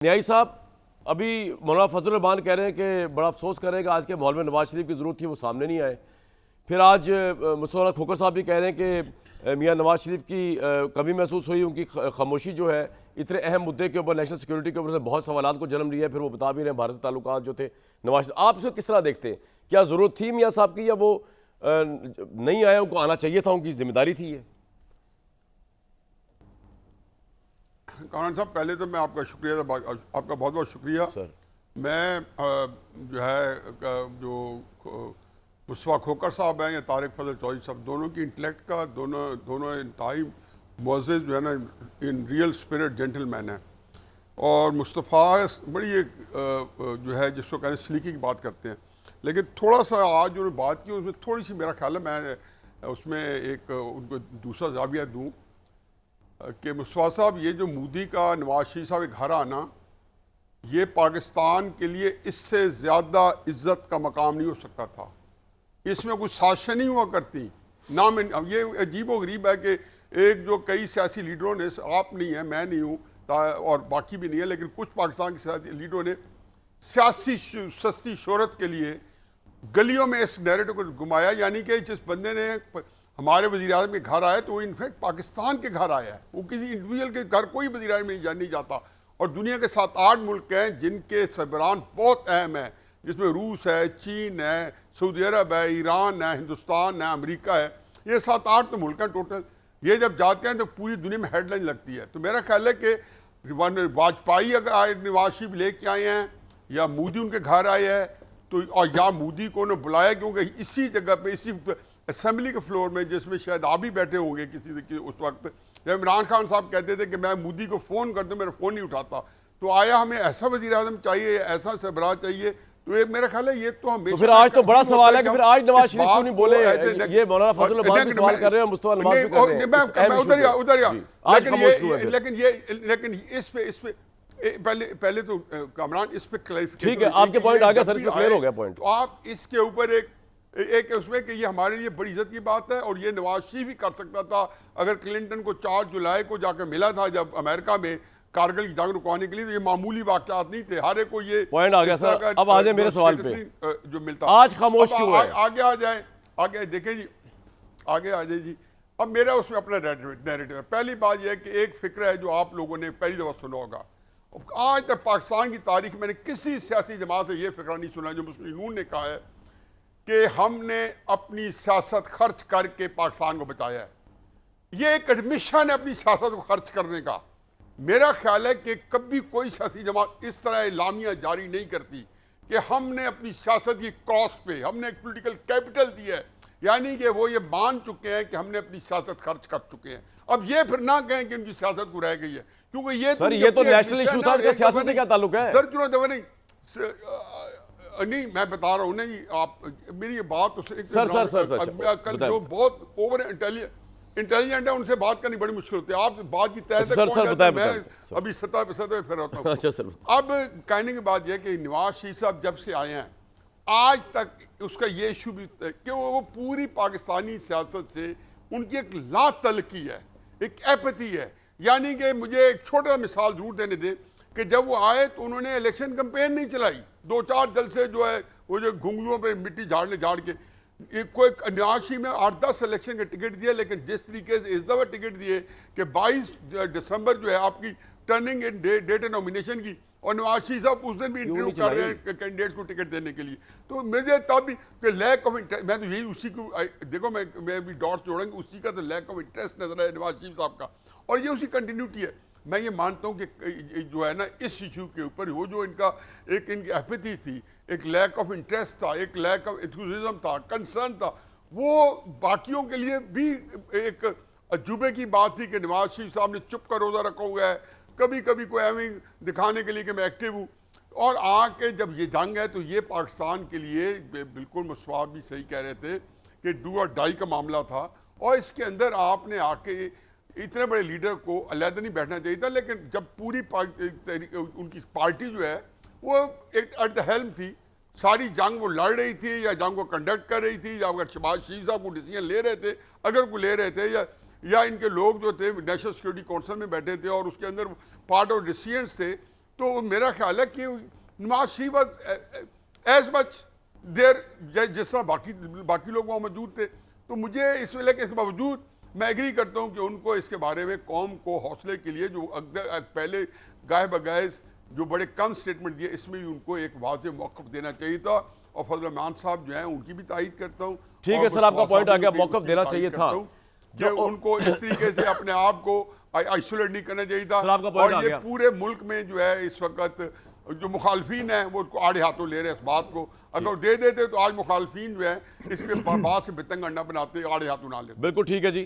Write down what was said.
न्यायी साहब, अभी मौलाना फजल रहमान कह रहे हैं कि बड़ा अफसोस कर रहे हैं कि आज के माहौल में नवाज शरीफ की ज़रूरत थी, वो सामने नहीं आए। फिर आज मुस्तफा खोकर साहब भी कह रहे हैं कि मियां नवाज शरीफ की कमी महसूस हुई, उनकी खामोशी जो है इतने अहम मुद्दे के ऊपर, नेशनल सिक्योरिटी के ऊपर से बहुत सवालात को जन्म लिया है। फिर वो बता भी रहे हैं भारत से ताल्लुकात जो थे नवाज शरीफ, आप इसको किस तरह देखते हैं? क्या ज़रूरत थी मियाँ साहब की, या वो नहीं आया, उनको आना चाहिए था, उनकी जिम्मेदारी थी ये? कामरान साहब, पहले तो मैं आपका शुक्रिया, आपका बहुत बहुत शुक्रिया सर। मैं जो है जो मुस्तफा खोकर साहब हैं या तारिक फजल चौधरी साहब, दोनों की इंटेलेक्ट का दोनों इंतहाई मुअज़्ज़िज़ जो है ना, इन रियल स्पिरिट जेंटलमैन है। और मुस्तफ़ा बड़ी एक जो है जिसको कहने सलीकी की बात करते हैं, लेकिन थोड़ा सा आज उन्होंने बात की उसमें थोड़ी सी मेरा ख्याल है मैं उसमें एक उनको दूसरा जाविया दूँ कि मुस्तफा साहब, ये जो मोदी का नवाज शरीफ साहब के घर आना, ये पाकिस्तान के लिए इससे ज़्यादा इज़्ज़त का मकाम नहीं हो सकता था। इसमें कुछ साजिश नहीं हुआ करती ना। मैं ये अजीब व गरीब है कि एक जो कई सियासी लीडरों ने, आप नहीं है, मैं नहीं हूँ और बाकी भी नहीं है, लेकिन कुछ पाकिस्तान के सियासी लीडरों ने सियासी सस्ती शोहरत के लिए गलियों में इस नैरेटिव को घुमाया, यानी कि जिस बंदे ने हमारे वज़ीर-ए-आज़म के घर आए तो वो इनफैक्ट पाकिस्तान के घर आया है, वो किसी इंडिविजुअल के घर कोई वज़ीर-ए-आज़म नहीं जाता। और दुनिया के 7-8 मुल्क हैं जिनके सरबरान बहुत अहम है, जिसमें रूस है, चीन है, सऊदी अरब है, ईरान है, हिंदुस्तान है, अमेरिका है। ये 7-8 तो मुल्क हैं टोटल। ये जब जाते हैं तो पूरी दुनिया में हेडलाइन लगती है। तो मेरा ख्याल है कि वाजपेयी अगर आए, नवाज शरीफ लेके आए हैं, या मोदी उनके घर आए हैं, तो और या मोदी को उन्होंने बुलाया, क्योंकि इसी जगह पे, इसी असेंबली के फ्लोर में, जिसमें शायद आप भी बैठे होंगे किसी उस वक्त, जब इमरान खान साहब कहते थे कि मैं मोदी को फ़ोन कर दूं, मेरा फ़ोन नहीं उठाता, तो आया हमें ऐसा वज़ीर-ए-आज़म चाहिए, ऐसा सरबराह चाहिए। तो ये मेरा ख्याल है ये तो हमें, तो फिर आज तो बड़ा सवाल है कि फिर आज नवाज शरीफ क्यों नहीं बोले? ये मौलाना फजल रहमान भी सवाल कर रहे हैं, मुस्तफा नवाज भी कर रहे हैं। मैं उधर आज लेकिन इस पे पहले तो कामरान इस पे क्लैरिफिकेशन, ठीक है, आपके पॉइंट आ गया सर, इसमें क्लियर हो गया पॉइंट। तो आप इसके ऊपर एक उसमें कि ये हमारे लिए बड़ी इज्जत की बात है, और ये नवाज शरीफ भी कर सकता था अगर क्लिंटन को 4 जुलाई को जाकर मिला था जब अमेरिका में कारगिल की जंग रुकवाने के लिए, तो ये मामूली वाकयात नहीं थे, हर एक को ये पॉइंट आ गया सर। अब आ जाए मेरे सवाल पे, जो मिलता आज खामोश क्यों है? आगे आ जाए, आगे देखें जी, आगे आ जाए जी। अब मेरा उसमें अपना नैरेटिव है। पहली बात यह है कि एक फिक्र है जो आप लोगों ने पहली दफ़ा सुना होगा, आज तक पाकिस्तान की तारीख मैंने किसी सियासी जमात से यह फिक्र नहीं सुना, जो मुस्लिम लीग ने कहा है कि हमने अपनी सियासत खर्च करके पाकिस्तान को बचाया है। ये एक एडमिशन है अपनी सियासत को खर्च करने का। मेरा ख्याल है कि कभी कोई सियासी जमात इस तरह एलामिया जारी नहीं करती कि हमने अपनी सियासत की कॉस्ट पे हमने एक पोलिटिकल कैपिटल दिया है, यानी कि वो ये मान चुके हैं कि हमने अपनी सियासत खर्च कर चुके हैं। अब ये फिर ना कहें कि उनकी सियासत को रह गई है, क्योंकि ये सर ये तो नेशनल इशू था, इसका सियासत से क्या ताल्लुक है? दर्जनों दफा नहीं, मैं बता रहा हूँ ना जी, आप मेरी ये बात तो सर कल जो बहुत ओवर इंटेलिजेंट है उनसे बात करनी बड़ी मुश्किल होती है। आप बात की तय तक मैं अभी सतह पे फिर होता हूँ। अच्छा सर, अब कहने की बात यह कि नवाज शरीफ साहब जब से आए हैं आज तक उसका ये इशू भी कि वो पूरी पाकिस्तानी सियासत से उनकी एक लातल्की है, एक एपैथी है। यानी कि मुझे एक छोटा मिसाल जरूर देने दें कि जब वो आए तो उन्होंने इलेक्शन कैंपेन नहीं चलाई, 2-4 जलसे जो है वो जो घुंगलुओं पे मिट्टी झाड़ के कोई नवाज शरीफ ने 8-10 इलेक्शन के टिकट दिए, लेकिन जिस तरीके से इस दफ़ा टिकट दिए कि 22 दिसंबर जो है आपकी टर्निंग इन डेट है नॉमिनेशन की, और नवाज शरीफ साहब उस दिन भी इंटरव्यू कर रहे हैं कैंडिडेट्स को टिकट देने के लिए, तो मुझे तब भी कि लैक ऑफ इंटरेस्ट, मैं तो यही उसी को देखो, मैं भी डॉट्स जोड़ेंगे, उसी का तो लैक ऑफ इंटरेस्ट नजर है नवाज शरीफ साहब का, और ये उसी कंटिन्यूटी है। मैं ये मानता हूँ कि जो है ना इस इशू के ऊपर वो जो इनका एक इनकी एपैथी थी, एक लैक ऑफ इंटरेस्ट था, एक लैक ऑफ एंथुसियाज्म था, कंसर्न था, वो बाकियों के लिए भी एक अजूबे की बात थी कि नवाज शरीफ साहब ने चुप कर रोज़ा रखा हुआ है, कभी कभी कोई एवं दिखाने के लिए कि मैं एक्टिव हूँ, और आके जब ये जंग है तो ये पाकिस्तान के लिए बिल्कुल मुस्तफा भी सही कह रहे थे कि डू और डाई का मामला था, और इसके अंदर आपने आके इतने बड़े लीडर को अलग नहीं बैठना चाहिए था। लेकिन जब पूरी उनकी पार्टी जो है वो एक एट द हेल्म थी, सारी जंग वो लड़ रही थी या जंग को कंडक्ट कर रही थी, या अगर शहबाज शरीफ साहब को डिसीजन ले रहे थे, अगर वो ले रहे थे, या इनके लोग जो थे नेशनल सिक्योरिटी काउंसिल में बैठे थे और उसके अंदर पार्ट ऑफ डिसीजंस थे, तो मेरा ख्याल है कि Nawaz Sharif as much there, जिस तरह बाकी लोग वहाँ मौजूद थे, तो मुझे इस वेले के बावजूद मैं एग्री करता हूँ कि उनको इसके बारे में कौम को हौसले के लिए जो पहले गाय बगाए जो बड़े कम स्टेटमेंट दिए, इसमें भी उनको एक वाज़ेह मौक़िफ़ देना चाहिए था। और फजल रहमान साहब जो हैं उनकी भी तारीफ करता हूँ। ठीक है सर, आपका पॉइंट आ गया, मौक़िफ़ देना चाहिए था कि उनको इस तरीके से अपने आप को आइसोलेट नहीं करना चाहिए था। और ये पूरे मुल्क में जो है इस वक्त जो मुखालफीन है वो उसको आड़े हाथों ले रहे हैं इस बात को। अगर दे देते तो आज मुखालफीन जो है इस पे बात से बितंग अंडा बनाते, आड़े हाथों ना लेते। बिल्कुल ठीक है जी।